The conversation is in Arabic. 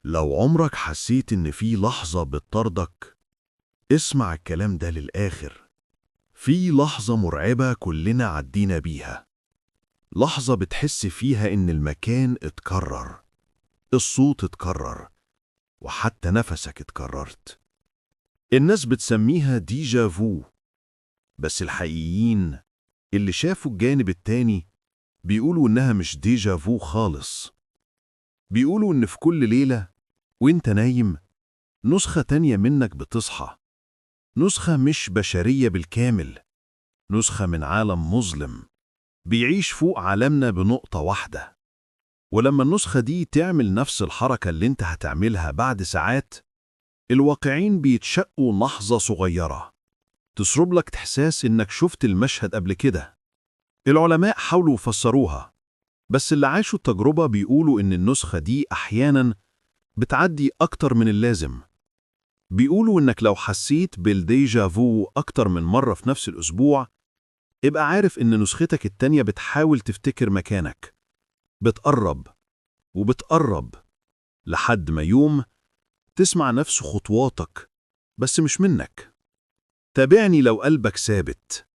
لو عمرك حسيت إن في لحظة بتطاردك، اسمع الكلام ده للآخر. في لحظة مرعبة كلنا عدينا بيها، لحظة بتحس فيها إن المكان اتكرر، الصوت اتكرر، وحتى نفسك اتكررت. الناس بتسميها ديجا فو، بس الحقيقيين اللي شافوا الجانب التاني بيقولوا إنها مش ديجا فو خالص. بيقولوا إن في كل ليلة وإنت نايم نسخة تانية منك بتصحى، نسخة مش بشرية بالكامل، نسخة من عالم مظلم بيعيش فوق عالمنا بنقطة واحدة. ولما النسخة دي تعمل نفس الحركة اللي انت هتعملها بعد ساعات، الواقعين بيتشقوا لحظة صغيرة تسرب لك إحساس إنك شفت المشهد قبل كده. العلماء حاولوا يفسروها، بس اللي عاشوا التجربة بيقولوا إن النسخة دي أحياناً بتعدي أكتر من اللازم. بيقولوا إنك لو حسيت بالديجا فو أكتر من مرة في نفس الأسبوع، ابقى عارف إن نسختك التانية بتحاول تفتكر مكانك، بتقرب وبتقرب لحد ما يوم تسمع نفس خطواتك بس مش منك. تابعني لو قلبك ثابت.